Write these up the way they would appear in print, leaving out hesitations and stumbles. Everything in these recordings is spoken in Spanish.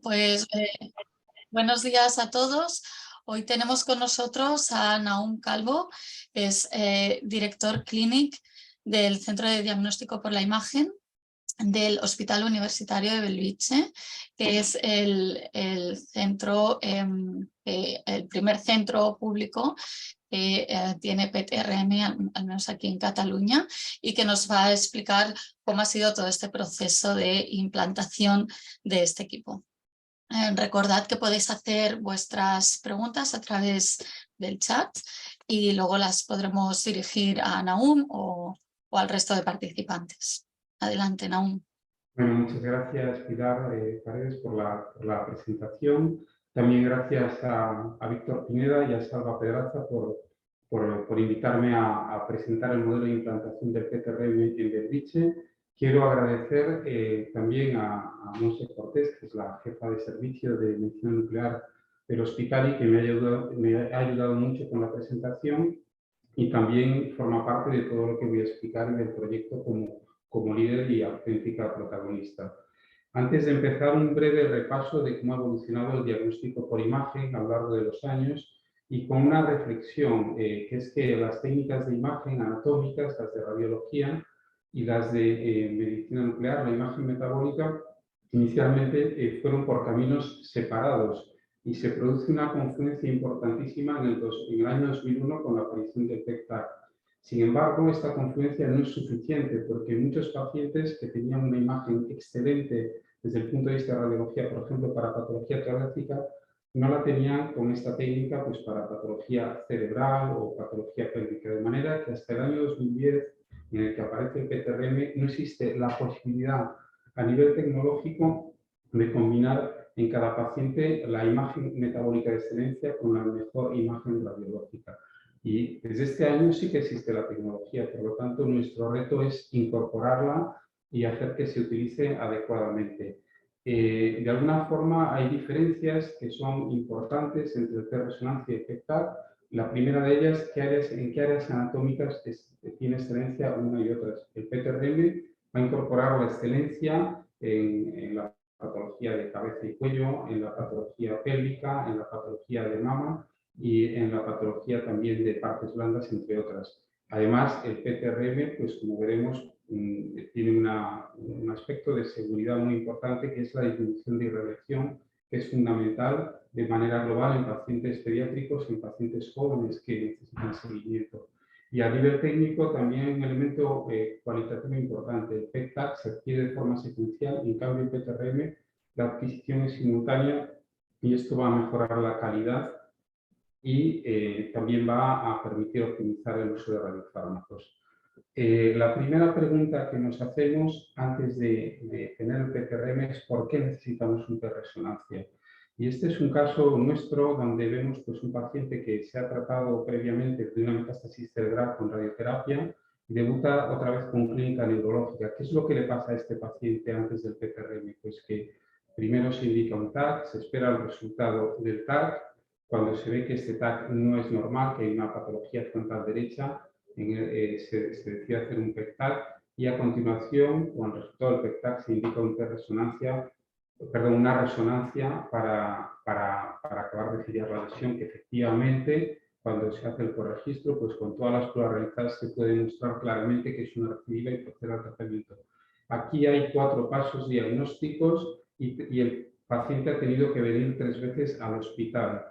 Pues buenos días a todos. Hoy tenemos con nosotros a Nahum Calvo, es director clínic del Centro de Diagnóstico por la Imagen del Hospital Universitario de Bellvitge, que es el centro, el primer centro público que tiene PET-RM, al menos aquí en Cataluña, y que nos va a explicar cómo ha sido todo este proceso de implantación de este equipo. Recordad que podéis hacer vuestras preguntas a través del chat y luego las podremos dirigir a Nahum o al resto de participantes. Adelante, Nahum. Bueno, muchas gracias, Pilar Paredes, por la presentación. También gracias a Víctor Pineda y a Salva Pedraza por invitarme a presentar el modelo de implantación del PET-RM en Bellvitge. Quiero agradecer también a Monse Cortés, que es la jefa de servicio de medicina nuclear del hospital y que me ha ayudado mucho con la presentación, y también forma parte de todo lo que voy a explicar en el proyecto como líder y auténtica protagonista. Antes de empezar, un breve repaso de cómo ha evolucionado el diagnóstico por imagen a lo largo de los años y con una reflexión, que es que las técnicas de imagen anatómicas, las de radiología y las de medicina nuclear, la imagen metabólica, inicialmente fueron por caminos separados y se produce una confluencia importantísima en el año 2001 con la aparición del PET-TAC. Sin embargo, esta confluencia no es suficiente porque muchos pacientes que tenían una imagen excelente desde el punto de vista de radiología, por ejemplo, para patología torácica, no la tenían con esta técnica pues, para patología cerebral o patología pélvica. De manera que hasta el año 2010, en el que aparece el PET-RM, no existe la posibilidad a nivel tecnológico de combinar en cada paciente la imagen metabólica de excelencia con la mejor imagen radiológica. Y desde este año sí que existe la tecnología, por lo tanto nuestro reto es incorporarla y hacer que se utilice adecuadamente. De alguna forma hay diferencias que son importantes entre el PET-resonancia y el PET-TAC. La primera de ellas, en qué áreas anatómicas tiene excelencia una y otras. El PET-RM va a incorporar la excelencia en la patología de cabeza y cuello, en la patología pélvica, en la patología de mama y en la patología también de partes blandas, entre otras. Además, el PET-RM, pues como veremos, tiene un aspecto de seguridad muy importante, que es la disminución de irradiación, que es fundamental de manera global en pacientes pediátricos, en pacientes jóvenes que necesitan seguimiento. Y a nivel técnico también hay un elemento cualitativo importante. El PET-TAC se adquiere de forma secuencial, en cambio el PET-RM la adquisición es simultánea y esto va a mejorar la calidad y también va a permitir optimizar el uso de radiofármacos. La primera pregunta que nos hacemos antes de tener el PET-RM es ¿por qué necesitamos un PET-resonancia? Y este es un caso nuestro donde vemos pues, un paciente que se ha tratado previamente de una metástasis cerebral con radioterapia y debuta otra vez con clínica neurológica. ¿Qué es lo que le pasa a este paciente antes del PET-RM? Pues que primero se indica un TAC, se espera el resultado del TAC. Cuando se ve que este TAC no es normal, que hay una patología frontal derecha, se decide hacer un PET-TAC y a continuación, con el resultado del PET-TAC, se indica una resonancia para acabar de filiar la lesión, que efectivamente, cuando se hace el corregistro, pues con todas las pruebas realizadas se puede demostrar claramente que es una recidiva y proceder al tratamiento. Aquí hay 4 pasos diagnósticos y el paciente ha tenido que venir 3 veces al hospital.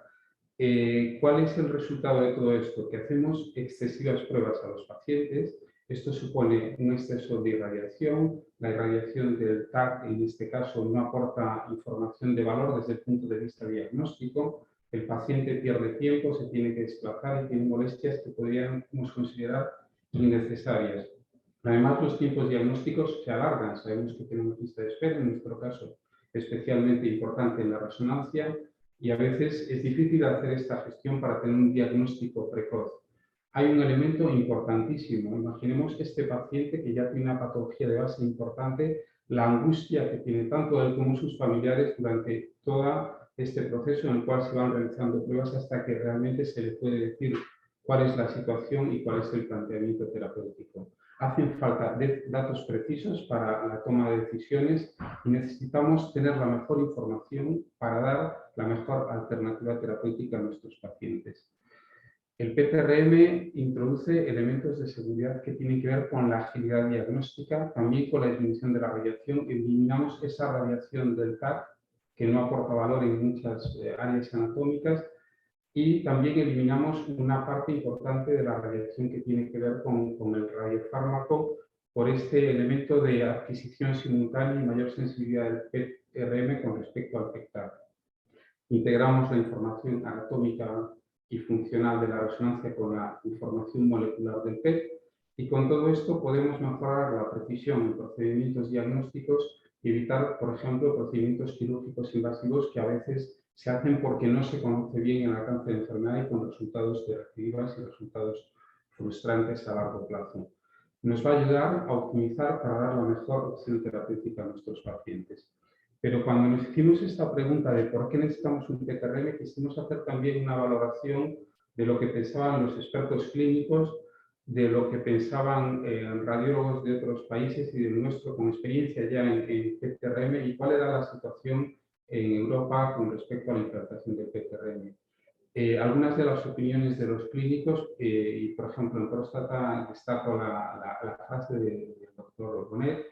¿Cuál es el resultado de todo esto? Que hacemos excesivas pruebas a los pacientes. Esto supone un exceso de irradiación. La irradiación del TAC, en este caso, no aporta información de valor desde el punto de vista diagnóstico. El paciente pierde tiempo, se tiene que desplazar y tiene molestias que podríamos considerar innecesarias. Además, los tiempos diagnósticos se alargan. Sabemos que tenemos lista de espera, en nuestro caso especialmente importante en la resonancia, y a veces es difícil hacer esta gestión para tener un diagnóstico precoz. Hay un elemento importantísimo. Imaginemos que este paciente que ya tiene una patología de base importante, la angustia que tiene tanto él como sus familiares durante todo este proceso en el cual se van realizando pruebas hasta que realmente se le puede decir cuál es la situación y cuál es el planteamiento terapéutico. Hacen falta datos precisos para la toma de decisiones y necesitamos tener la mejor información para dar la mejor alternativa terapéutica a nuestros pacientes. El PTRM introduce elementos de seguridad que tienen que ver con la agilidad diagnóstica, también con la disminución de la radiación. Eliminamos esa radiación del TAC que no aporta valor en muchas áreas anatómicas, y también eliminamos una parte importante de la radiación que tiene que ver con el radiofármaco por este elemento de adquisición simultánea y mayor sensibilidad del PTRM con respecto al PET-TAC. Integramos la información anatómica y funcional de la resonancia con la información molecular del PET, y con todo esto podemos mejorar la precisión en procedimientos diagnósticos y evitar, por ejemplo, procedimientos quirúrgicos invasivos que a veces se hacen porque no se conoce bien el alcance de la enfermedad y con resultados de recidivas y resultados frustrantes a largo plazo. Nos va a ayudar a optimizar para dar la mejor opción terapéutica a nuestros pacientes. Pero cuando nos hicimos esta pregunta de por qué necesitamos un PTRM, quisimos hacer también una valoración de lo que pensaban los expertos clínicos, de lo que pensaban radiólogos de otros países y del nuestro con experiencia ya en PTRM, y cuál era la situación en Europa con respecto a la implantación del PTRM. Algunas de las opiniones de los clínicos, y por ejemplo en próstata destaco la frase del doctor Bonet,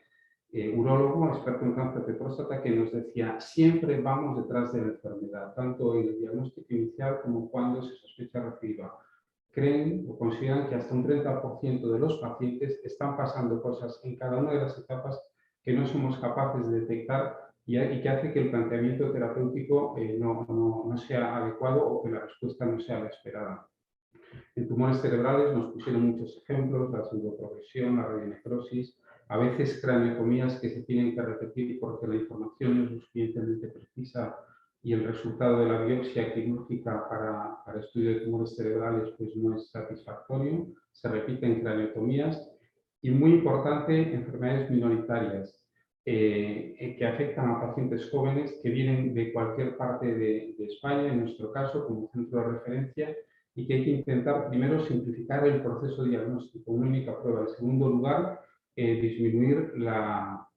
urólogo, experto en cáncer de próstata, que nos decía: siempre vamos detrás de la enfermedad, tanto en el diagnóstico inicial como cuando se sospecha recidiva. Creen o consideran que hasta un 30% de los pacientes están pasando cosas en cada una de las etapas que no somos capaces de detectar y que hace que el planteamiento terapéutico no sea adecuado o que la respuesta no sea la esperada. En tumores cerebrales nos pusieron muchos ejemplos: la pseudoprogresión, la radionecrosis, a veces craneotomías que se tienen que repetir porque la información no es lo suficientemente precisa y el resultado de la biopsia quirúrgica para estudio de tumores cerebrales pues no es satisfactorio, se repiten craneotomías. Y muy importante, enfermedades minoritarias que afectan a pacientes jóvenes que vienen de cualquier parte de España, en nuestro caso como centro de referencia, y que hay que intentar primero simplificar el proceso diagnóstico, una única prueba. En segundo lugar, disminuir la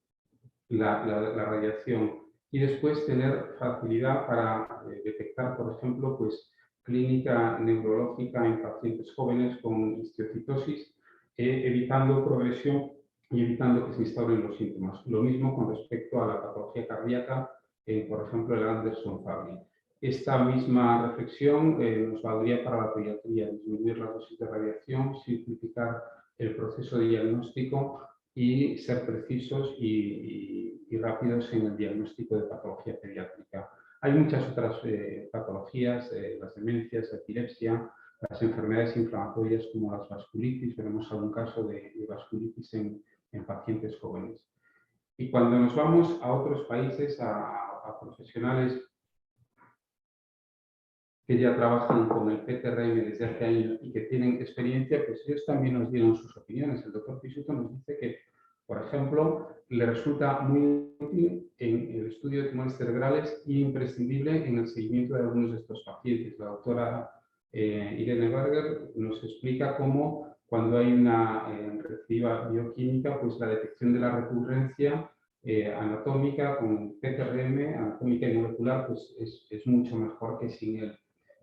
radiación, y después tener facilidad para detectar, por ejemplo, pues, clínica neurológica en pacientes jóvenes con histiocytosis, evitando progresión y evitando que se instauren los síntomas. Lo mismo con respecto a la patología cardíaca, por ejemplo, el Anderson-Fabry. Esta misma reflexión nos valdría para la pediatría: disminuir la dosis de radiación, simplificar el proceso de diagnóstico y ser precisos y rápidos en el diagnóstico de patología pediátrica. Hay muchas otras patologías, las demencias, la epilepsia, las enfermedades inflamatorias como las vasculitis. Veremos algún caso de vasculitis en pacientes jóvenes. Y cuando nos vamos a otros países, a profesionales que ya trabajan con el PTRM desde hace años y que tienen experiencia, pues ellos también nos dieron sus opiniones. El doctor Pisuto nos dice que, por ejemplo, le resulta muy útil en el estudio de tumores cerebrales y imprescindible en el seguimiento de algunos de estos pacientes. La doctora Irene Berger nos explica cómo, cuando hay una recidiva bioquímica, pues la detección de la recurrencia anatómica con PTRM, anatómica y molecular, pues es mucho mejor que sin él.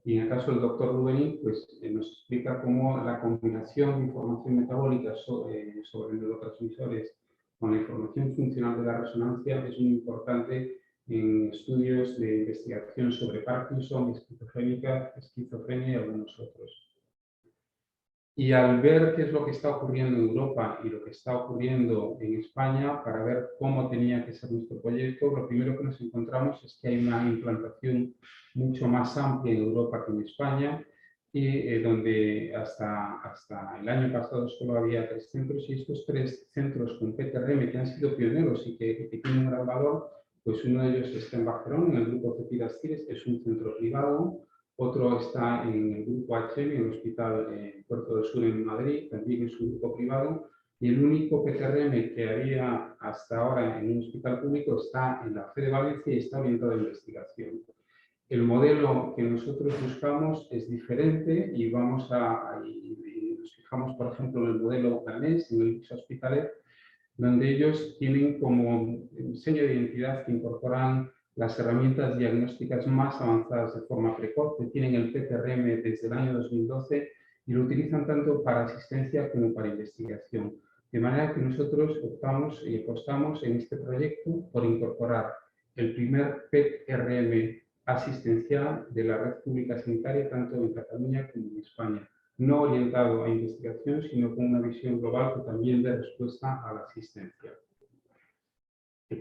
Y en el caso del doctor Rubenín, pues nos explica cómo la combinación de información metabólica sobre neurotransmisores con la información funcional de la resonancia es muy importante en estudios de investigación sobre Parkinson, esquizofrenia y algunos otros. Y al ver qué es lo que está ocurriendo en Europa y lo que está ocurriendo en España, para ver cómo tenía que ser nuestro proyecto, lo primero que nos encontramos es que hay una implantación mucho más amplia en Europa que en España, y donde hasta el año pasado solo había 3 centros, y estos 3 centros con PTRM que han sido pioneros y que tienen un gran valor, pues uno de ellos está en Barcelona, en el grupo Cepidas Cires, es un centro privado. Otro está en el grupo HM, en el Hospital Puerto del Sur en Madrid, también es un grupo privado. Y el único PTRM que había hasta ahora en un hospital público está en la FE de Valencia y está orientado a investigación. El modelo que nosotros buscamos es diferente y nos fijamos, por ejemplo, en el modelo danés, en el Hospitalet, donde ellos tienen como sello de identidad que incorporan las herramientas diagnósticas más avanzadas de forma precoz, que tienen el PTRM desde el año 2012 y lo utilizan tanto para asistencia como para investigación. De manera que nosotros optamos y apostamos en este proyecto por incorporar el primer PTRM asistencial de la red pública sanitaria, tanto en Cataluña como en España. No orientado a investigación, sino con una visión global que también dé respuesta a la asistencia.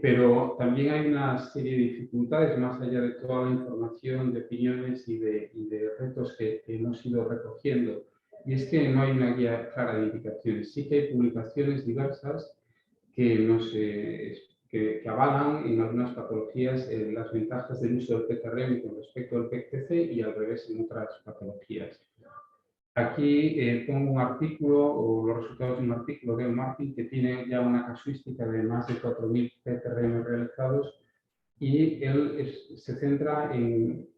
Pero también hay una serie de dificultades, más allá de toda la información, de opiniones y de retos que hemos ido recogiendo. Y es que no hay una guía clara de indicaciones. Sí que hay publicaciones diversas que avalan en algunas patologías las ventajas del uso del PTRM con respecto al PEC-TC y al revés en otras patologías. Aquí pongo un artículo o los resultados de un artículo de Martin que tiene ya una casuística de más de 4.000 PTRM realizados y él se centra en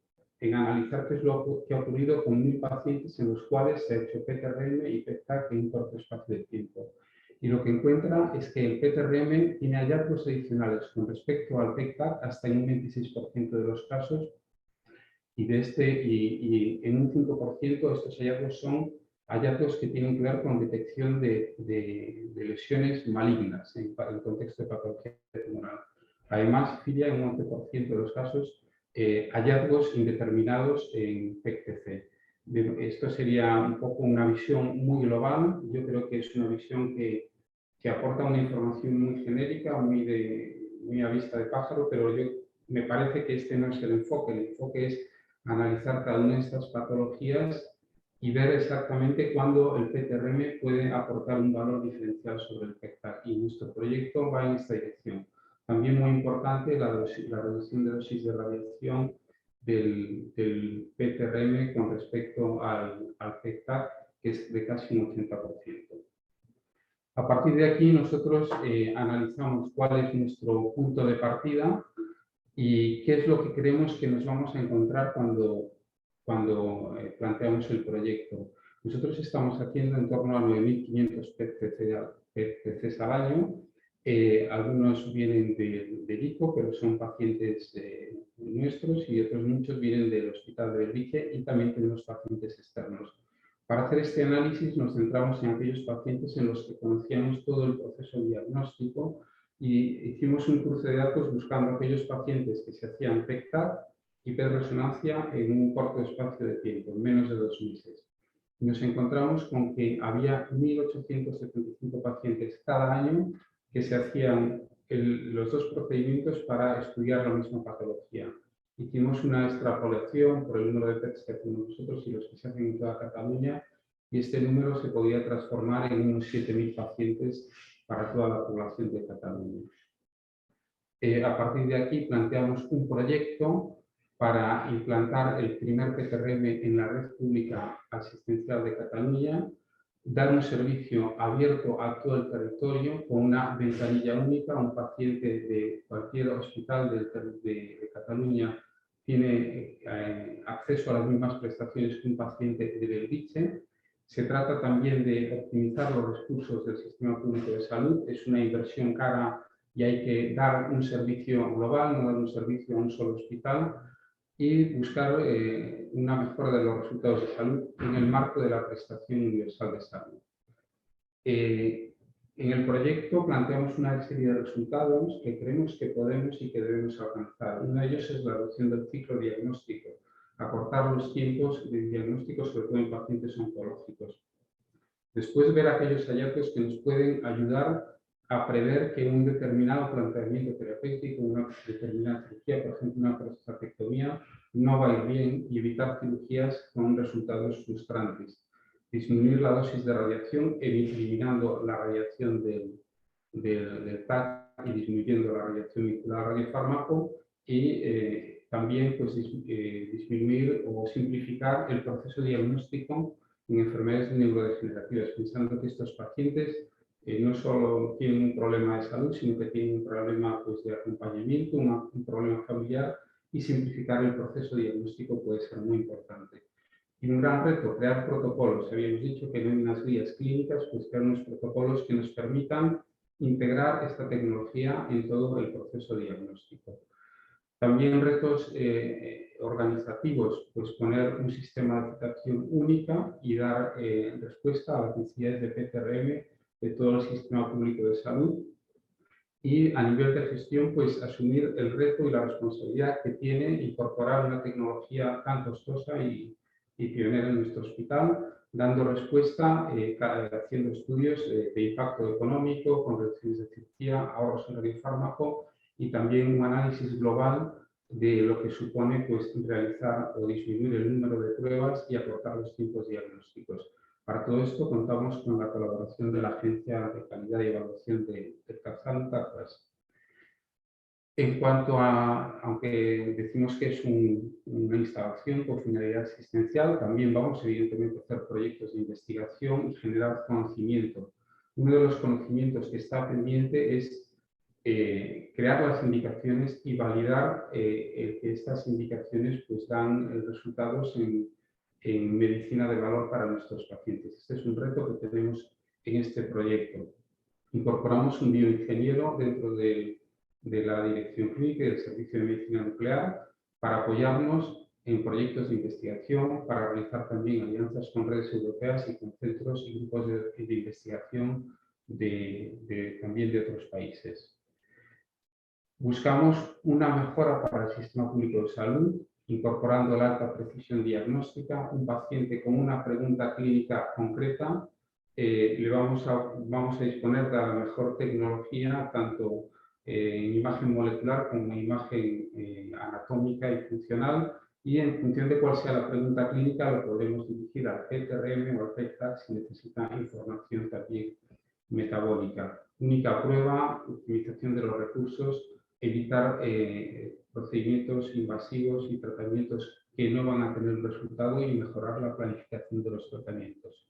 analizar qué es lo que ha ocurrido con 1.000 pacientes en los cuales se ha hecho PTRM y PET-TAC en un corto espacio de tiempo. Y lo que encuentra es que el PTRM tiene hallazgos adicionales con respecto al PET-TAC hasta en un 26% de los casos y en un 5% estos hallazgos son hallazgos que tienen que ver con detección de lesiones malignas en el contexto de patología tumoral. Además, filla en un 11% de los casos hallazgos indeterminados en PEC-TC. Esto sería un poco una visión muy global. Yo creo que es una visión que aporta una información muy genérica, muy a vista de pájaro, pero me parece que este no es el enfoque. El enfoque es analizar cada una de estas patologías y ver exactamente cuándo el PTRM puede aportar un valor diferencial sobre el PEC-TAC. Y nuestro proyecto va en esta dirección. También muy importante la reducción de dosis de radiación del PTRM con respecto al PEC-TAC, que es de casi un 80%. A partir de aquí nosotros analizamos cuál es nuestro punto de partida y qué es lo que creemos que nos vamos a encontrar cuando planteamos el proyecto. Nosotros estamos haciendo en torno a 9.500 PET-CCs al año. Algunos vienen del ICO, pero son pacientes nuestros, y otros muchos vienen del Hospital de Elviche, y también tenemos pacientes externos. Para hacer este análisis nos centramos en aquellos pacientes en los que conocíamos todo el proceso diagnóstico y hicimos un cruce de datos buscando aquellos pacientes que se hacían PET-TAC y PET-resonancia en un corto espacio de tiempo, en menos de 2 meses. Y nos encontramos con que había 1.875 pacientes cada año que se hacían los dos procedimientos para estudiar la misma patología. Hicimos una extrapolación por el número de PETs que hacemos nosotros y los que se hacen en toda Cataluña, y este número se podía transformar en unos 7.000 pacientes para toda la población de Cataluña. A partir de aquí planteamos un proyecto para implantar el primer PTRM en la red pública asistencial de Cataluña, dar un servicio abierto a todo el territorio con una ventanilla única. Un paciente de cualquier hospital de Cataluña tiene acceso a las mismas prestaciones que un paciente de Belviche. Se trata también de optimizar los recursos del sistema público de salud. Es una inversión cara y hay que dar un servicio global, no dar un servicio a un solo hospital, y buscar una mejora de los resultados de salud en el marco de la prestación universal de salud. En el proyecto planteamos una serie de resultados que creemos que podemos y que debemos alcanzar. Uno de ellos es la reducción del ciclo diagnóstico, acortar los tiempos de diagnóstico, sobre todo en pacientes oncológicos. Después, ver aquellos hallazgos que nos pueden ayudar a prever que un determinado planteamiento terapéutico, una determinada cirugía, por ejemplo una prostatectomía, no va a ir bien, y evitar cirugías con resultados frustrantes. Disminuir la dosis de radiación, eliminando la radiación del TAC y disminuyendo la radiación vinculada al radiofármaco, y también pues, disminuir o simplificar el proceso diagnóstico en enfermedades neurodegenerativas, pensando que estos pacientes no solo tienen un problema de salud, sino que tienen un problema pues, de acompañamiento, un problema familiar, y simplificar el proceso diagnóstico puede ser muy importante. Y un gran reto, crear protocolos. Habíamos dicho que no hay unas guías clínicas, pues crear unos protocolos que nos permitan integrar esta tecnología en todo el proceso diagnóstico. También retos organizativos, pues poner un sistema de citación única y dar respuesta a las necesidades de PCRM de todo el sistema público de salud. Y a nivel de gestión, pues asumir el reto y la responsabilidad que tiene incorporar una tecnología tan costosa y pionera en nuestro hospital, dando respuesta, haciendo estudios de impacto económico, con reducciones de cirugía, ahorros en radiofármaco y también un análisis global de lo que supone pues, realizar o disminuir el número de pruebas y acortar los tiempos diagnósticos. Para todo esto contamos con la colaboración de la Agencia de Calidad y Evaluación de CAPSAN, CAPAS. En cuanto a, aunque decimos que es una instalación con finalidad asistencial, también vamos evidentemente a hacer proyectos de investigación y generar conocimiento. Uno de los conocimientos que está pendiente es crear las indicaciones y validar que estas indicaciones pues, dan resultados en medicina de valor para nuestros pacientes. Este es un reto que tenemos en este proyecto. Incorporamos un bioingeniero dentro de la Dirección Clínica y del Servicio de Medicina Nuclear para apoyarnos en proyectos de investigación, para realizar también alianzas con redes europeas y con centros y grupos de investigación también de otros países. Buscamos una mejora para el sistema público de salud, incorporando la alta precisión diagnóstica. Un paciente con una pregunta clínica concreta, vamos a disponer de la mejor tecnología, tanto en imagen molecular como en imagen anatómica y funcional, y en función de cuál sea la pregunta clínica, lo podremos dirigir al PCRM o al PET-CAT si necesita información también metabólica. Única prueba, optimización de los recursos, evitar procedimientos invasivos y tratamientos que no van a tener resultado y mejorar la planificación de los tratamientos.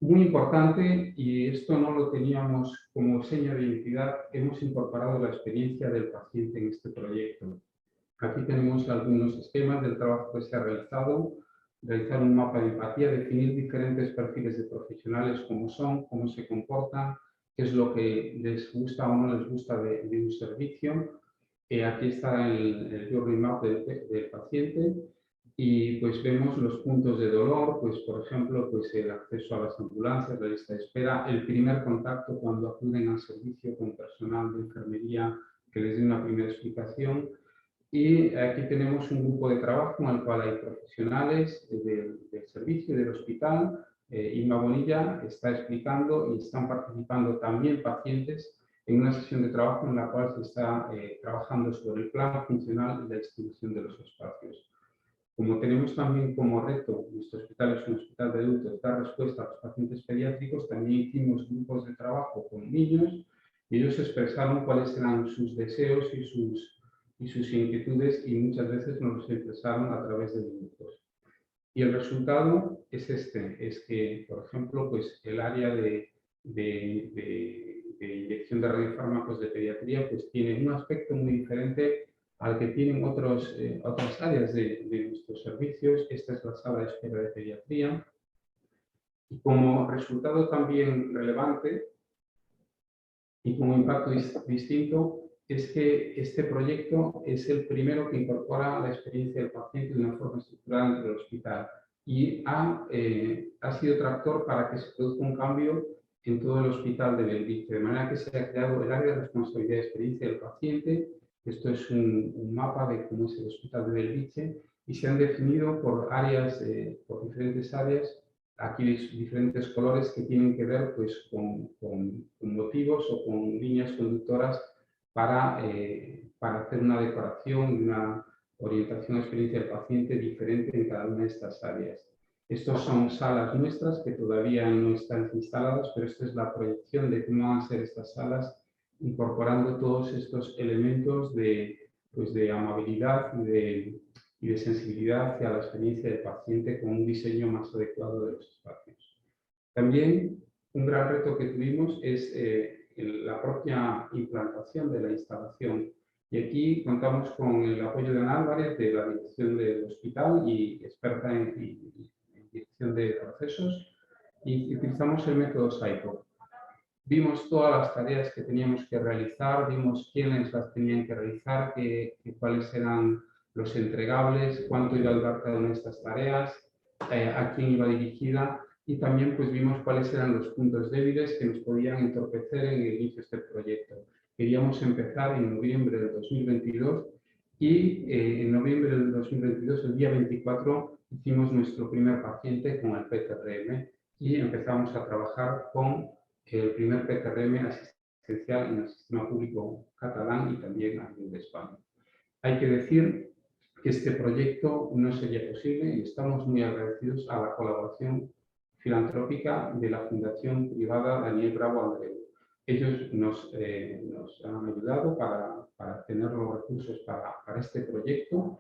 Muy importante, y esto no lo teníamos como seña de identidad, hemos incorporado la experiencia del paciente en este proyecto. Aquí tenemos algunos esquemas del trabajo que se ha realizado, realizar un mapa de empatía, definir diferentes perfiles de profesionales, cómo son, cómo se comportan, qué es lo que les gusta o no les gusta de un servicio. Aquí está el journey map del paciente y pues vemos los puntos de dolor, pues por ejemplo, pues el acceso a las ambulancias, la lista de espera, el primer contacto cuando acuden al servicio con personal de enfermería que les dé una primera explicación. Y aquí tenemos un grupo de trabajo en el cual hay profesionales del servicio del hospital. Inma Bonilla está explicando y están participando también pacientes en una sesión de trabajo en la cual se está trabajando sobre el plan funcional y la distribución de los espacios. Como tenemos también como reto, nuestro hospital es un hospital de adultos, dar respuesta a los pacientes pediátricos, también hicimos grupos de trabajo con niños y ellos expresaron cuáles eran sus deseos y sus inquietudes y muchas veces nos los expresaron a través de dibujos. Y el resultado es es que, por ejemplo, pues el área de inyección de radiofármacos de pediatría pues tiene un aspecto muy diferente al que tienen otras áreas de nuestros servicios. Esta es la sala de espera de pediatría. Y como resultado también relevante y como impacto distinto, es que este proyecto es el primero que incorpora la experiencia del paciente de una forma estructurada dentro del hospital y ha sido tractor para que se produzca un cambio en todo el hospital de Belviche, de manera que se ha creado el área de responsabilidad y experiencia del paciente. Esto es un mapa de cómo es el hospital de Belviche y se han definido por áreas, por diferentes áreas, aquí diferentes colores que tienen que ver pues, con motivos o con líneas conductoras para hacer una decoración y una orientación a la experiencia del paciente diferente en cada una de estas áreas. Estos son salas nuestras que todavía no están instaladas, pero esta es la proyección de cómo van a ser estas salas, incorporando todos estos elementos pues de amabilidad y de sensibilidad hacia la experiencia del paciente con un diseño más adecuado de los espacios. También un gran reto que tuvimos es la propia implantación de la instalación. Y aquí contamos con el apoyo de Ana Álvarez, de la dirección del hospital y experta en dirección de procesos, y utilizamos el método SAIPO. Vimos todas las tareas que teníamos que realizar, vimos quiénes las tenían que realizar, cuáles eran los entregables, cuánto iba a durar cada una de estas tareas, a quién iba dirigida, y también pues vimos cuáles eran los puntos débiles que nos podían entorpecer en el inicio de este proyecto. Queríamos empezar en noviembre del 2022 y en noviembre del 2022, el día 24, hicimos nuestro primer paciente con el PTRM y empezamos a trabajar con el primer PTRM asistencial en el sistema público catalán y también a nivel de España. Hay que decir que este proyecto no sería posible y estamos muy agradecidos a la colaboración filantrópica de la Fundación Privada Daniel Bravo Andreu. Ellos nos han ayudado para tener los recursos para este proyecto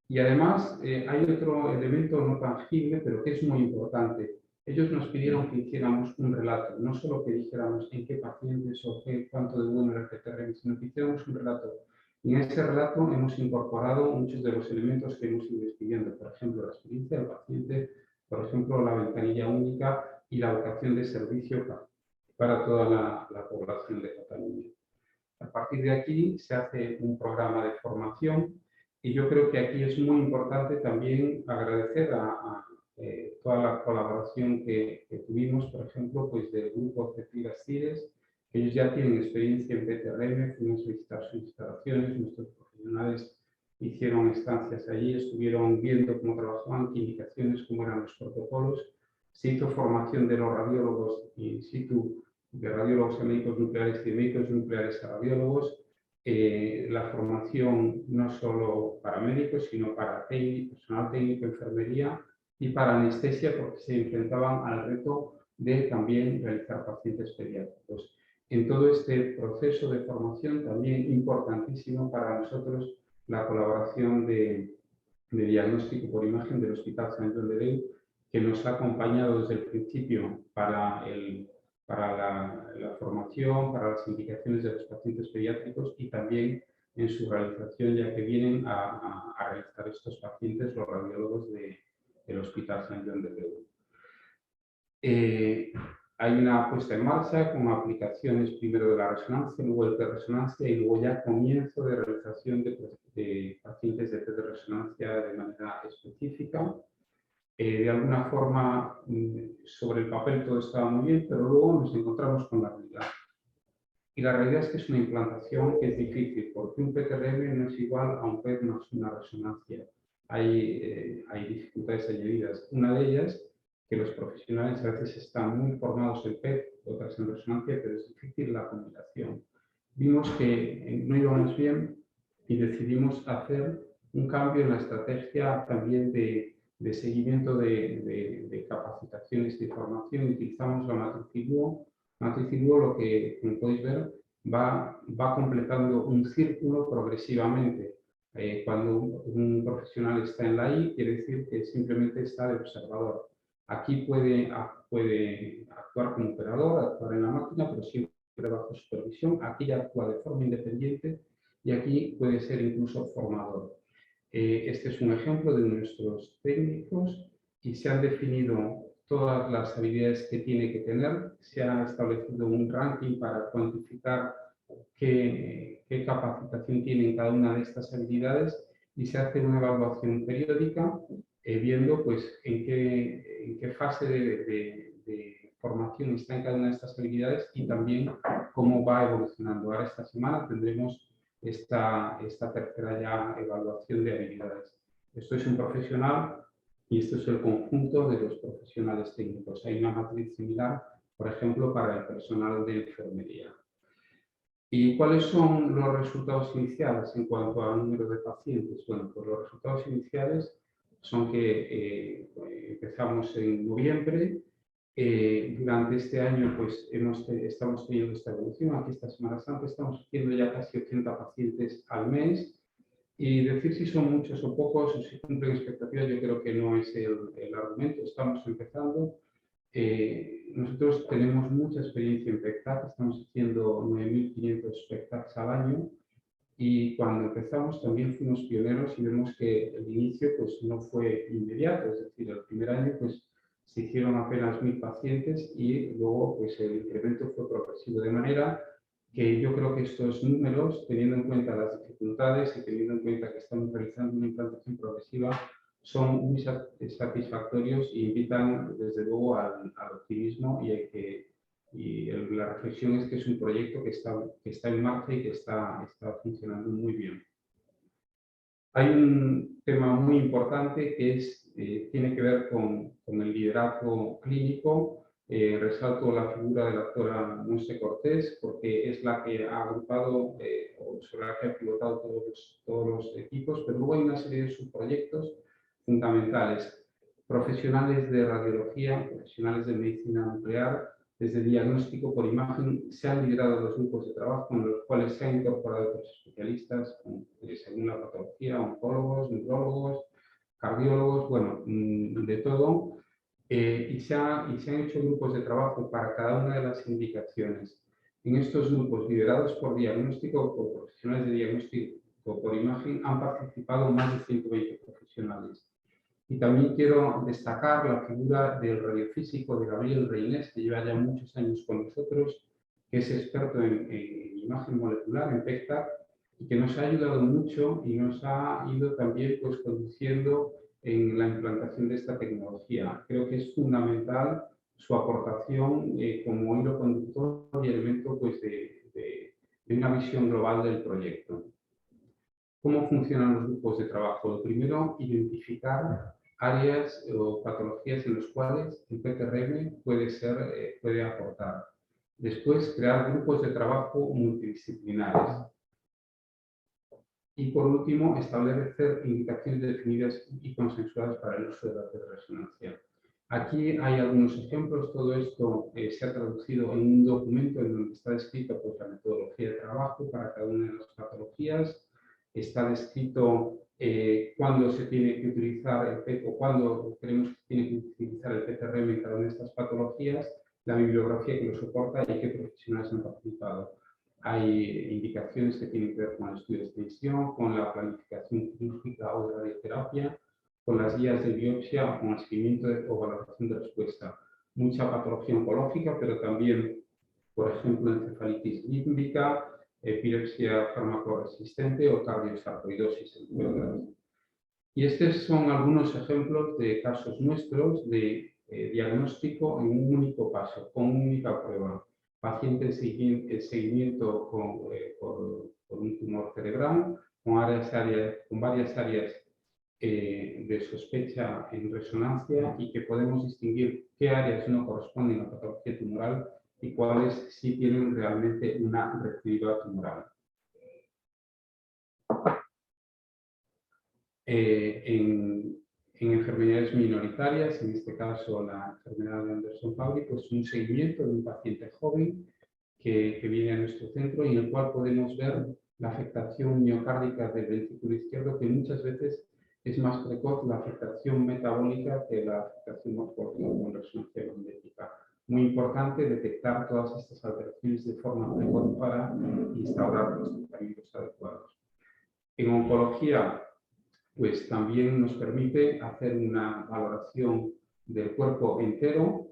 y además hay otro elemento no tangible pero que es muy importante. Ellos nos pidieron que hiciéramos un relato, no solo que dijéramos en qué pacientes o cuánto de bueno era el PTRM, sino que hiciéramos un relato. Y en ese relato hemos incorporado muchos de los elementos que hemos ido describiendo, por ejemplo, la experiencia del paciente, por ejemplo, la ventanilla única y la vocación de servicio para toda la población de Cataluña. A partir de aquí se hace un programa de formación y yo creo que aquí es muy importante también agradecer a toda la colaboración que tuvimos, por ejemplo, pues del grupo Cefiras Cires, que ellos ya tienen experiencia en PTRM, fuimos a visitar sus instalaciones, nuestros profesionales hicieron estancias allí, estuvieron viendo cómo trabajaban, qué indicaciones, cómo eran los protocolos, se hizo formación de los radiólogos in situ, de radiólogos a médicos nucleares y de médicos nucleares a radiólogos, la formación no solo para médicos, sino para personal técnico, enfermería y para anestesia, porque se enfrentaban al reto de también realizar pacientes pediátricos. En todo este proceso de formación, también importantísimo para nosotros la colaboración de diagnóstico por imagen del Hospital Sant Joan de Déu, que nos ha acompañado desde el principio para la formación, para las indicaciones de los pacientes pediátricos y también en su realización, ya que vienen a realizar estos pacientes los radiólogos del Hospital Sant Joan de Déu. Hay una puesta en marcha con aplicaciones primero de la resonancia, luego el de resonancia y luego ya comienzo de realización de pacientes de test de resonancia de manera específica. De alguna forma, sobre el papel todo estaba muy bien, pero luego nos encontramos con la realidad. Y la realidad es que es una implantación que es difícil, porque un PTRM no es igual a un PET más una resonancia. Hay dificultades añadidas. Una de ellas, que los profesionales a veces están muy formados en PET, otras en resonancia, pero es difícil la combinación. Vimos que no íbamos bien y decidimos hacer un cambio en la estrategia también de seguimiento de capacitaciones de formación. Utilizamos la matriz IWO. Matriz IWO, lo que, como podéis ver, va completando un círculo progresivamente. Cuando un profesional está en la I, quiere decir que simplemente está de observador. Aquí puede actuar como operador, actuar en la máquina, pero siempre bajo supervisión. Aquí ya actúa de forma independiente y aquí puede ser incluso formador. Este es un ejemplo de nuestros técnicos y se han definido todas las habilidades que tiene que tener. Se ha establecido un ranking para cuantificar qué capacitación tienen cada una de estas habilidades y se hace una evaluación periódica viendo pues, en qué fase de formación está en cada una de estas habilidades y también cómo va evolucionando. Ahora esta semana tendremos esta tercera ya evaluación de habilidades. Esto es un profesional y esto es el conjunto de los profesionales técnicos. Hay una matriz similar, por ejemplo, para el personal de enfermería. ¿Y cuáles son los resultados iniciales en cuanto al número de pacientes? Bueno, pues los resultados iniciales son que empezamos en noviembre. Durante este año pues, estamos teniendo esta evolución. Aquí esta Semana Santa estamos haciendo ya casi 80 pacientes al mes. Y decir si son muchos o pocos o si cumplen expectativas, yo creo que no es el argumento. Estamos empezando. Nosotros tenemos mucha experiencia en PECTAC, estamos haciendo 9.500 PECTACs al año Y cuando empezamos también fuimos pioneros y vemos que el inicio pues, no fue inmediato, es decir, el primer año pues, se hicieron apenas 1000 pacientes y luego pues, el incremento fue progresivo, de manera que yo creo que estos números, teniendo en cuenta las dificultades y teniendo en cuenta que estamos realizando una implantación progresiva, son muy satisfactorios e invitan desde luego al optimismo y la reflexión es que es un proyecto que está en marcha y que está funcionando muy bien. Hay un tema muy importante que tiene que ver con el liderazgo clínico. Resalto la figura de la doctora Monse Cortés porque es la que ha agrupado o sobre la que ha pilotado todos los equipos, pero luego hay una serie de subproyectos fundamentales. Profesionales de radiología, profesionales de medicina nuclear, desde diagnóstico por imagen, se han liderado los grupos de trabajo en los cuales se han incorporado otros especialistas, según la patología, oncólogos, neurólogos, cardiólogos, bueno, de todo. Y se han hecho grupos de trabajo para cada una de las indicaciones. En estos grupos, liderados por diagnóstico o por profesionales de diagnóstico por imagen, han participado más de 120 profesionales. Y también quiero destacar la figura del radiofísico de Gabriel Reynés, que lleva ya muchos años con nosotros, que es experto en imagen molecular, en PECTAC, y que nos ha ayudado mucho y nos ha ido también pues, conduciendo en la implantación de esta tecnología. Creo que es fundamental su aportación como hilo conductor y elemento pues, de una visión global del proyecto. ¿Cómo funcionan los grupos de trabajo? Lo primero, identificar áreas o patologías en las cuales el PTRM puede aportar. Después, crear grupos de trabajo multidisciplinares. Y por último, establecer indicaciones definidas y consensuadas para el uso de datos de resonancia. Aquí hay algunos ejemplos. Todo esto se ha traducido en un documento en donde está descrito pues, la metodología de trabajo para cada una de las patologías. Está descrito cuándo se tiene que utilizar el PET o cuándo creemos que se tiene que utilizar el PTRM en cada una de estas patologías, la bibliografía que lo soporta y qué profesionales han participado. Hay indicaciones que tienen que ver con el estudio de extensión, con la planificación quirúrgica o de radioterapia, con las guías de biopsia, con el seguimiento o valoración de respuesta. Mucha patología oncológica, pero también, por ejemplo, encefalitis límbica, epilepsia farmacoresistente o cardiosarcoidosis, entre otras. Y estos son algunos ejemplos de casos nuestros de diagnóstico en un único paso, con una única prueba. Paciente en seguimiento por un tumor cerebral, con varias áreas de sospecha en resonancia y que podemos distinguir qué áreas no corresponden a la patología tumoral y cuáles sí tienen realmente una recidiva tumoral. En enfermedades minoritarias, en este caso la enfermedad de Andersen-Pauli, pues un seguimiento de un paciente joven que viene a nuestro centro y en el cual podemos ver la afectación miocárdica del ventrículo izquierdo, que muchas veces es más precoz la afectación metabólica que la afectación morfológica con resonancia magnética. Muy importante detectar todas estas alteraciones de forma precoz para instaurar los tratamientos adecuados. En oncología, pues también nos permite hacer una valoración del cuerpo entero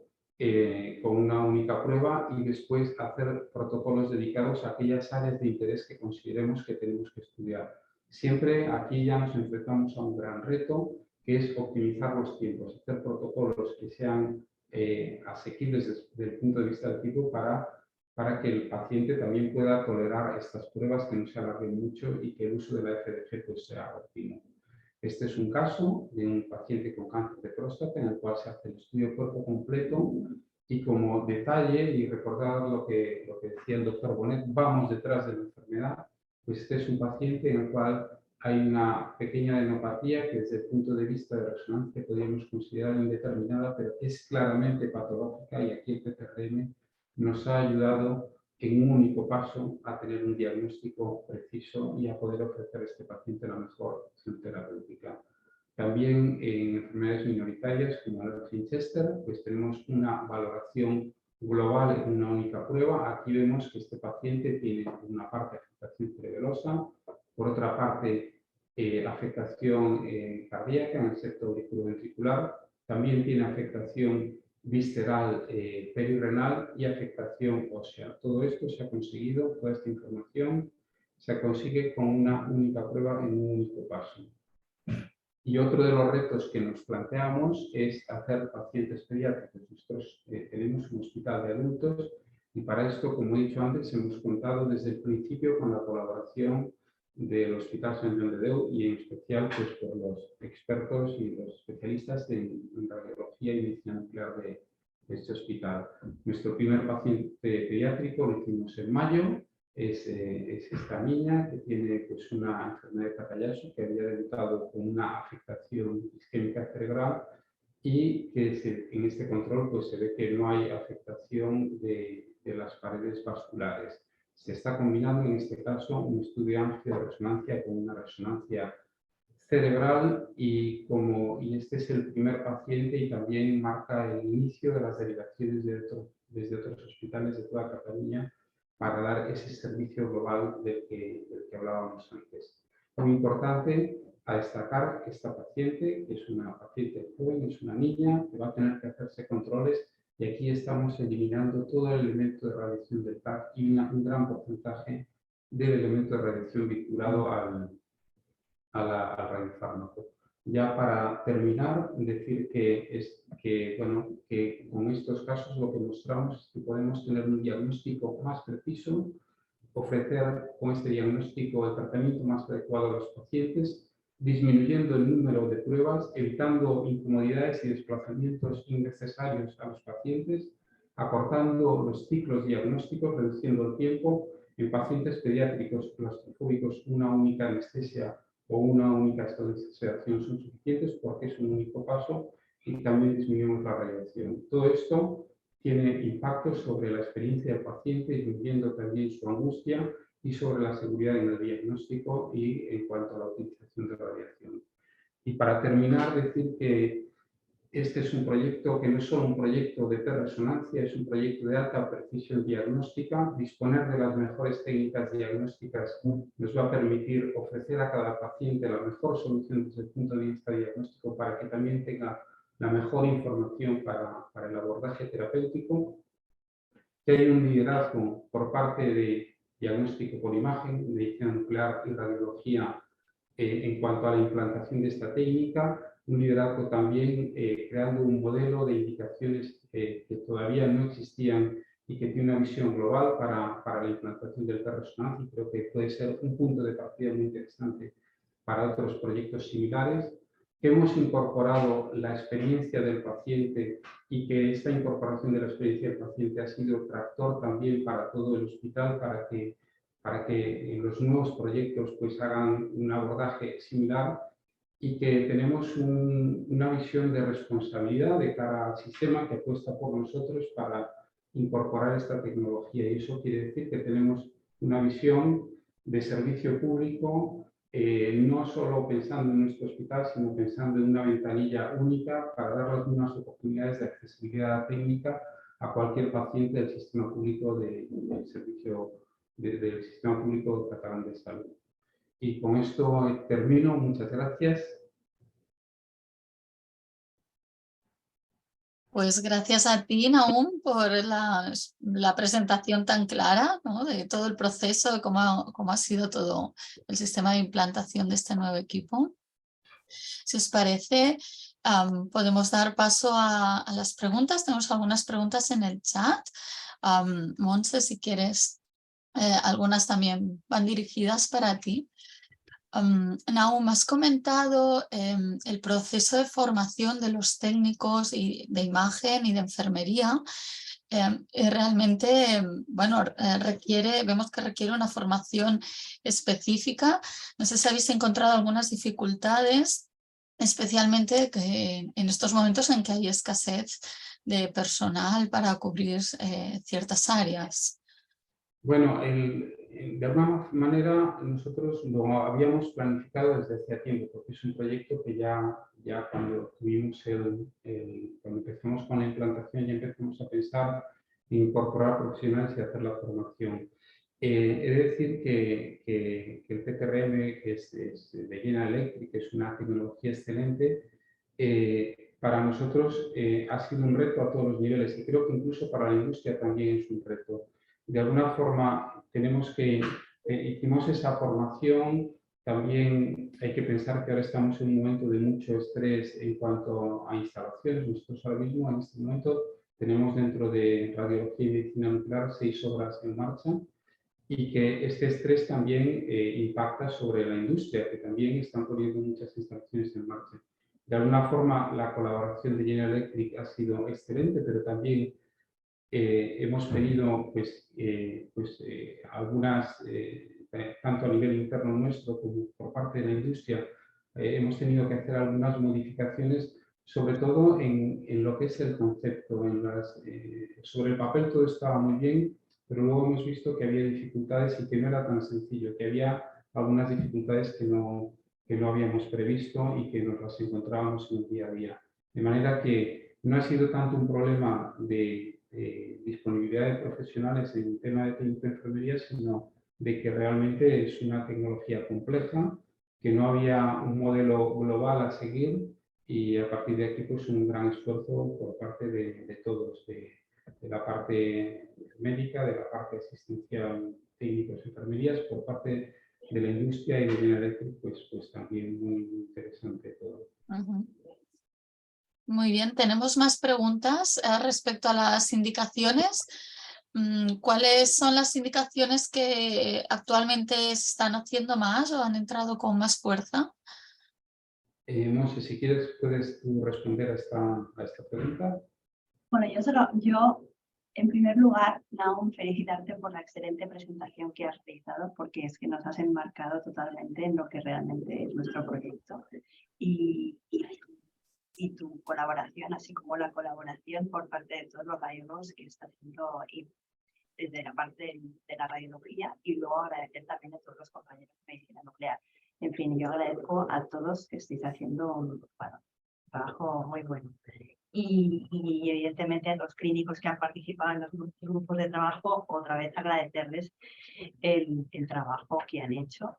con una única prueba y después hacer protocolos dedicados a aquellas áreas de interés que consideremos que tenemos que estudiar. Siempre aquí ya nos enfrentamos a un gran reto, que es optimizar los tiempos, hacer protocolos que sean asequibles desde el punto de vista del tipo para que el paciente también pueda tolerar estas pruebas, que no se alarguen mucho y que el uso de la FDG pues, sea óptimo. Este es un caso de un paciente con cáncer de próstata en el cual se hace el estudio cuerpo completo y como detalle y recordar lo que decía el doctor Bonet, vamos detrás de la enfermedad, pues este es un paciente en el cual hay una pequeña adenopatía que desde el punto de vista de resonancia podríamos considerar indeterminada, pero es claramente patológica y aquí el PTRM nos ha ayudado en un único paso a tener un diagnóstico preciso y a poder ofrecer a este paciente la mejor opción terapéutica. También en enfermedades minoritarias como el Winchester, pues tenemos una valoración global en una única prueba. Aquí vemos que este paciente tiene una parte de afectación cerebelosa, Por otra parte, afectación cardíaca en el septo auriculoventricular, también tiene afectación visceral perirrenal y afectación ósea. Todo esto se ha conseguido, toda esta información se consigue con una única prueba en un único paso. Y otro de los retos que nos planteamos es hacer pacientes pediátricos. Nosotros tenemos un hospital de adultos y para esto, como he dicho antes, hemos contado desde el principio con la colaboración del Hospital Sant Joan de Déu y en especial pues, por los expertos y los especialistas en radiología y medicina nuclear de este hospital. Nuestro primer paciente pediátrico lo hicimos en mayo. Es esta niña que tiene pues, una enfermedad de Takayasu que había debutado con una afectación isquémica cerebral y que en este control pues, se ve que no hay afectación de las paredes vasculares. Se está combinando en este caso un estudio amplio de resonancia con una resonancia cerebral y este es el primer paciente y también marca el inicio de las derivaciones desde otros hospitales de toda Cataluña para dar ese servicio global del que hablábamos antes. Muy importante a destacar que esta paciente, que es una paciente joven, es una niña, que va a tener que hacerse controles y aquí estamos eliminando todo el elemento de radiación del TAC y un gran porcentaje del elemento de radiación vinculado al radiofármaco. Ya para terminar, decir que con estos casos lo que mostramos es que podemos tener un diagnóstico más preciso, ofrecer con este diagnóstico el tratamiento más adecuado a los pacientes, disminuyendo el número de pruebas, evitando incomodidades y desplazamientos innecesarios a los pacientes, acortando los ciclos diagnósticos, reduciendo el tiempo. En pacientes pediátricos claustrofóbicos, una única anestesia o una única sedación son suficientes porque es un único paso y también disminuimos la radiación. Todo esto tiene impacto sobre la experiencia del paciente, disminuyendo también su angustia y sobre la seguridad en el diagnóstico y en cuanto a la utilización de radiación. Y para terminar, decir que este es un proyecto que no es solo un proyecto de resonancia, es un proyecto de alta precisión diagnóstica. Disponer de las mejores técnicas diagnósticas nos va a permitir ofrecer a cada paciente la mejor solución desde el punto de vista diagnóstico para que también tenga la mejor información para el abordaje terapéutico. Que hay un liderazgo por parte de diagnóstico por imagen, medicina nuclear y radiología en cuanto a la implantación de esta técnica, un liderazgo también creando un modelo de indicaciones que todavía no existían y que tiene una visión global para la implantación del resonancia y creo que puede ser un punto de partida muy interesante para otros proyectos similares. Que hemos incorporado la experiencia del paciente y que esta incorporación de la experiencia del paciente ha sido tractor también para todo el hospital para que en los nuevos proyectos pues hagan un abordaje similar y que tenemos una visión de responsabilidad de cara al sistema que apuesta por nosotros para incorporar esta tecnología y eso quiere decir que tenemos una visión de servicio público no solo pensando en nuestro hospital, sino pensando en una ventanilla única para dar las mismas oportunidades de accesibilidad técnica a cualquier paciente del sistema público del sistema público catalán de salud. Y con esto termino. Muchas gracias. Pues gracias a ti, Nahum, por la presentación tan clara, ¿no? De todo el proceso, de cómo ha sido todo el sistema de implantación de este nuevo equipo. Si os parece, podemos dar paso a las preguntas. Tenemos algunas preguntas en el chat. Montse, si quieres, algunas también van dirigidas para ti. Nahum, has comentado el proceso de formación de los técnicos de imagen y de enfermería. Realmente, bueno, vemos que requiere una formación específica. No sé si habéis encontrado algunas dificultades, especialmente en estos momentos en que hay escasez de personal para cubrir ciertas áreas. Bueno, de alguna manera nosotros lo habíamos planificado desde hacía tiempo, porque es un proyecto que ya cuando cuando empezamos con la implantación ya empezamos a pensar en incorporar profesionales y hacer la formación. He de decir que el PTRM, que es de General Electric, que es una tecnología excelente, para nosotros ha sido un reto a todos los niveles y creo que incluso para la industria también es un reto. De alguna forma hicimos esa formación, también hay que pensar que ahora estamos en un momento de mucho estrés en cuanto a instalaciones. Nosotros ahora mismo en este momento tenemos dentro de radiología y medicina nuclear 6 obras en marcha y que este estrés también impacta sobre la industria, que también están poniendo muchas instalaciones en marcha. De alguna forma, la colaboración de General Electric ha sido excelente, pero también hemos tenido algunas, tanto a nivel interno nuestro como por parte de la industria, hemos tenido que hacer algunas modificaciones, sobre todo en lo que es el concepto. Sobre el papel todo estaba muy bien, pero luego hemos visto que había dificultades y que no era tan sencillo, que había algunas dificultades que no habíamos previsto y que nos las encontrábamos en el día a día. De manera que no ha sido tanto un problema de disponibilidad de profesionales en el tema de técnico de enfermería, sino de que realmente es una tecnología compleja, que no había un modelo global a seguir y a partir de aquí pues un gran esfuerzo por parte de todos, de la parte médica, de la parte asistencial, técnicos, enfermerías, por parte de la industria y de General Electric, pues también muy interesante todo. Uh-huh. Muy bien, tenemos más preguntas respecto a las indicaciones. ¿Cuáles son las indicaciones que actualmente se están haciendo más o han entrado con más fuerza? Monse, si quieres, puedes tú responder a esta pregunta. Bueno, yo en primer lugar, Naum, felicitarte por la excelente presentación que has realizado, porque es que nos has enmarcado totalmente en lo que realmente es nuestro proyecto y tu colaboración, así como la colaboración por parte de todos los radiólogos que está haciendo desde la parte de la radiología, y luego agradecer también a todos los compañeros de medicina nuclear. En fin, yo agradezco a todos que estéis haciendo un trabajo muy bueno. Y evidentemente a los clínicos que han participado en los grupos de trabajo, otra vez agradecerles el trabajo que han hecho.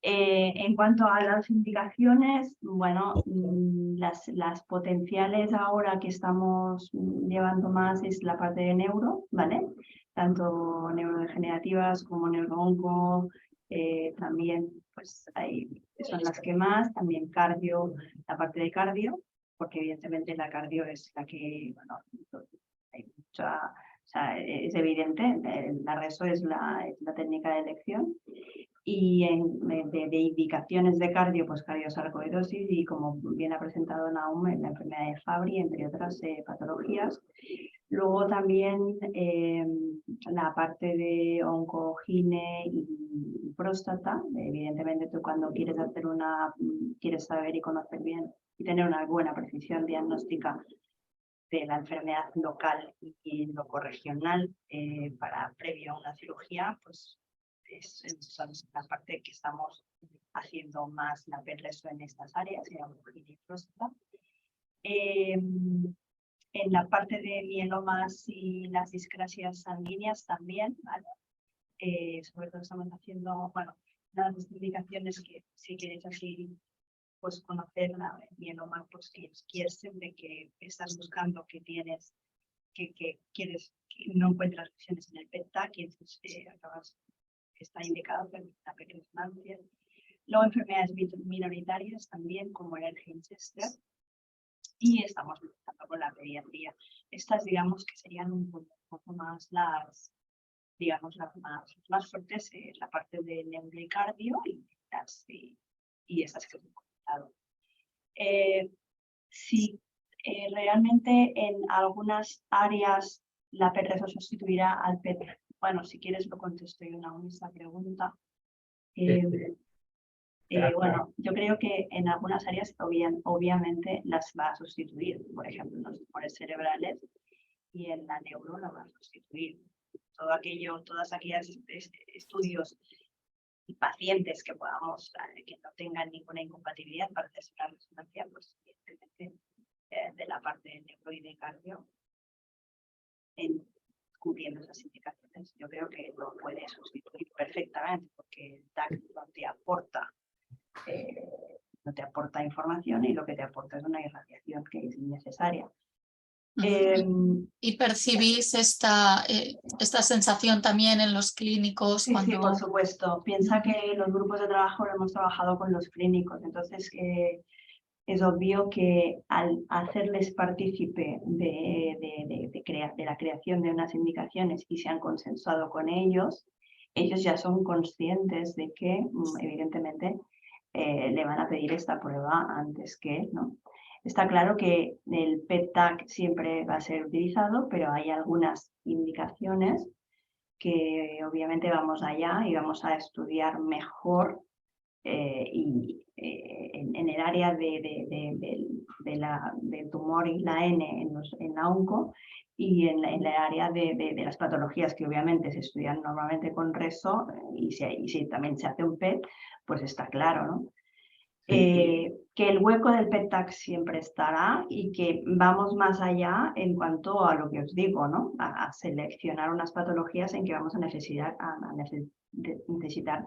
En cuanto a las indicaciones, bueno, las potenciales ahora que estamos llevando más es la parte de neuro, ¿vale? Tanto neurodegenerativas como neuroonco, también pues son las que más, también cardio, la parte de cardio, porque evidentemente la cardio es la que, bueno, hay mucha, o sea, es evidente, la RESO es la técnica de elección. Y de indicaciones de cardio, pues cardiosarcoidosis y, como bien ha presentado Naum, la enfermedad de Fabry, entre otras patologías. Luego también la parte de oncogine y próstata. Evidentemente tú cuando quieres saber y conocer bien y tener una buena precisión diagnóstica de la enfermedad local y locorregional para previo a una cirugía, pues es la parte que estamos haciendo más la PERRESO en estas áreas, y próstata. En la parte de mielomas y las discrasias sanguíneas también, ¿vale? Sobre todo estamos haciendo, bueno, las indicaciones que si queréis así pues conocer la mieloma, pues que quieres siempre que estás buscando que tienes, que quieres, que no encuentras lesiones en el PET-TAC y entonces acabas, está indicado la preeclampsia. Luego enfermedades minoritarias también, como el Winchester, y estamos empezando con la pediatría. Estas, digamos, que serían un poco más las, digamos, las más fuertes, la parte de neurocardio y estas que os he comentado. Si realmente en algunas áreas la PERRESO sustituirá al PET, bueno, si quieres lo contesto yo una única pregunta. Bueno, yo creo que en algunas áreas obviamente las va a sustituir, por ejemplo, en los tumores cerebrales, y en la neuro la va a sustituir. Todas aquellas estudios y pacientes que podamos, que no tengan ninguna incompatibilidad para hacer la resonancia, pues evidentemente de la parte de neuro y de cardio, cubriendo esas indicaciones. yo creo que lo puede sustituir perfectamente, porque el TAC no te aporta información y lo que te aporta es una irradiación que es innecesaria. ¿Y percibís esta sensación también en los clínicos? Sí, sí, por supuesto. Piensa que los grupos de trabajo lo hemos trabajado con los clínicos, entonces es obvio que al hacerles partícipe de la creación de unas indicaciones y se han consensuado con ellos, ellos ya son conscientes de que, evidentemente, le van a pedir esta prueba antes que, ¿no? Está claro que el PET-TAC siempre va a ser utilizado, pero hay algunas indicaciones que obviamente vamos allá y vamos a estudiar mejor en el área del tumor y la N en la onco y en la área de las patologías que obviamente se estudian normalmente con reso y si también se hace un PET, pues está claro, ¿no? Que el hueco del PET-TAC siempre estará y que vamos más allá en cuanto a lo que os digo, ¿no? A seleccionar unas patologías en que vamos a necesitar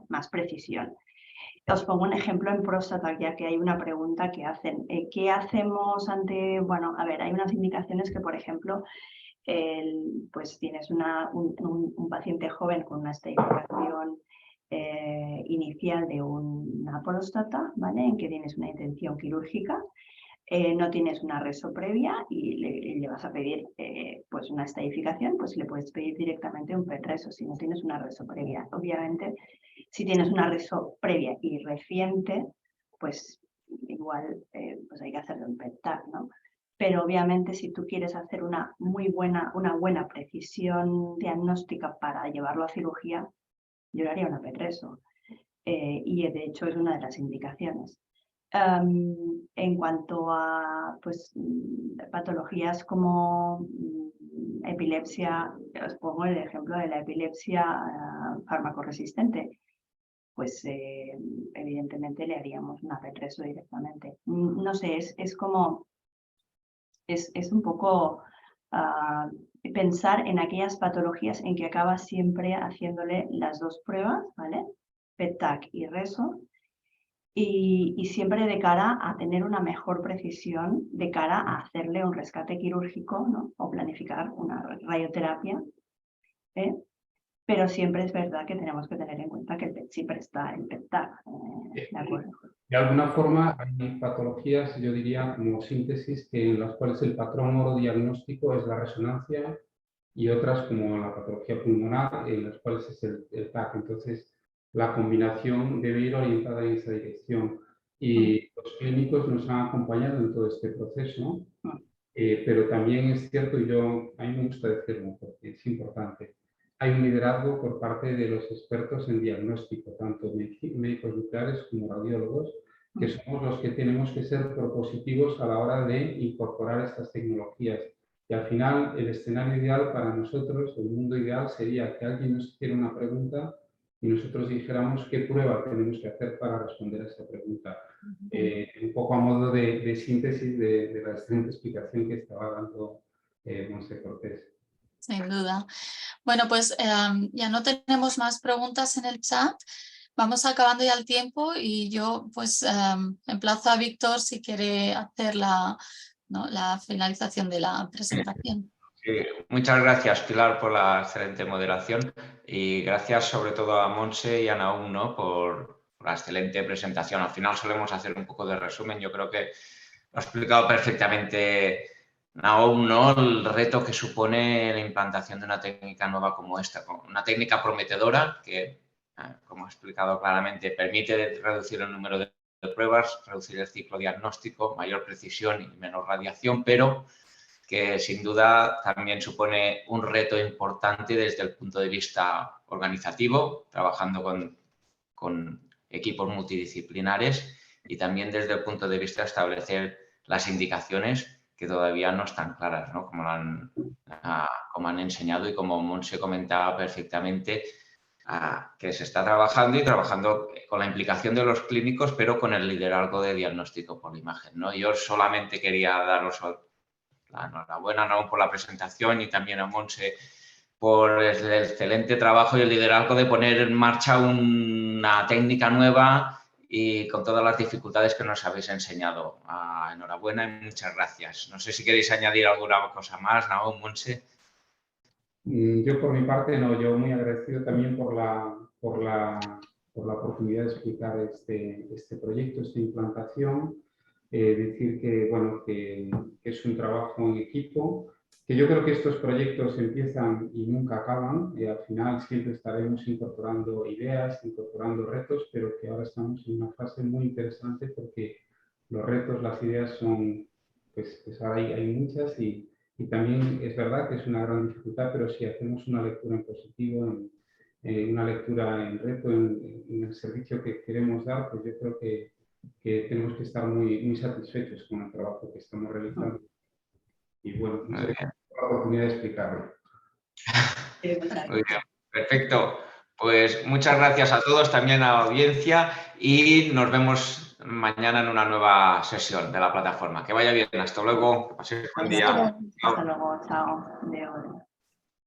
más precisión. Os pongo un ejemplo en próstata, ya que hay una pregunta que hacen. ¿Qué hacemos ante...? Bueno, a ver, hay unas indicaciones que, por ejemplo, pues tienes un paciente joven con una estadificación inicial de una próstata, ¿vale? En que tienes una intención quirúrgica, no tienes una reso previa y le vas a pedir pues una estadificación, pues le puedes pedir directamente un PET-reso si no tienes una reso previa. Obviamente, si tienes una reso previa y reciente, pues igual pues hay que hacerle un PET-TAC, ¿no? Pero obviamente si tú quieres hacer una buena precisión diagnóstica para llevarlo a cirugía, yo le haría una PET-reso. Y de hecho es una de las indicaciones. En cuanto a pues, patologías como epilepsia, os pongo el ejemplo de la epilepsia farmacoresistente, pues evidentemente le haríamos una PET-reso directamente. No sé, es como, es un poco pensar en aquellas patologías en que acabas siempre haciéndole las dos pruebas, ¿vale? PET-TAC y reso, y siempre de cara a tener una mejor precisión, de cara a hacerle un rescate quirúrgico, ¿no? O planificar una radioterapia, ¿eh? Pero siempre es verdad que tenemos que tener en cuenta que el PET siempre está en PET-TAC, ¿de acuerdo? De alguna forma hay patologías, yo diría, como síntesis, en las cuales el patrón morodiagnóstico es la resonancia y otras como la patología pulmonar, en las cuales es el TAC. Entonces, la combinación debe ir orientada en esa dirección. Y los clínicos nos han acompañado en todo este proceso, pero también es cierto, y a mí me gusta decirlo porque es importante, hay un liderazgo por parte de los expertos en diagnóstico, tanto médicos nucleares como radiólogos, que somos los que tenemos que ser propositivos a la hora de incorporar estas tecnologías. Y al final, el escenario ideal para nosotros, el mundo ideal, sería que alguien nos hiciera una pregunta y nosotros dijéramos qué prueba tenemos que hacer para responder a esa pregunta. Un poco a modo de síntesis de la excelente explicación que estaba dando Monse Cortés. Sin duda. Bueno, pues ya no tenemos más preguntas en el chat. Vamos acabando ya el tiempo y yo pues emplazo a Víctor si quiere hacer la finalización de la presentación. Sí, muchas gracias, Pilar, por la excelente moderación y gracias sobre todo a Monse y a Nahum, ¿no? por la excelente presentación. Al final solemos hacer un poco de resumen. Yo creo que lo ha explicado perfectamente Nahum, ¿no? El reto que supone la implantación de una técnica nueva como esta, una técnica prometedora que, como ha explicado claramente, permite reducir el número de pruebas, reducir el ciclo diagnóstico, mayor precisión y menos radiación, pero que sin duda también supone un reto importante desde el punto de vista organizativo, trabajando con equipos multidisciplinares y también desde el punto de vista de establecer las indicaciones que todavía no están claras, ¿no? Como han enseñado y como Monse comentaba perfectamente, que se está trabajando con la implicación de los clínicos, pero con el liderazgo de diagnóstico por imagen, ¿no? Yo solamente quería daros la enhorabuena, ¿no? por la presentación y también a Monse por el excelente trabajo y el liderazgo de poner en marcha una técnica nueva y con todas las dificultades que nos habéis enseñado. Enhorabuena y muchas gracias. No sé si queréis añadir alguna cosa más, Nahum, Montse. Yo por mi parte no, yo muy agradecido también por la oportunidad de explicar este proyecto, esta implantación. Decir que, bueno, que es un trabajo en equipo, que yo creo que estos proyectos empiezan y nunca acaban, y al final siempre estaremos incorporando ideas, incorporando retos, pero que ahora estamos en una fase muy interesante porque los retos, las ideas son, pues ahora hay muchas y también es verdad que es una gran dificultad, pero si hacemos una lectura en positivo, una lectura en reto, en el servicio que queremos dar, pues yo creo que tenemos que estar muy satisfechos con el trabajo que estamos realizando. Y bueno, muchas gracias por la oportunidad de explicarlo. Muy bien, perfecto. Pues muchas gracias a todos, también a la audiencia, y nos vemos mañana en una nueva sesión de la plataforma. Que vaya bien, hasta luego, que paséis buen día. Hasta luego, chao. Adiós.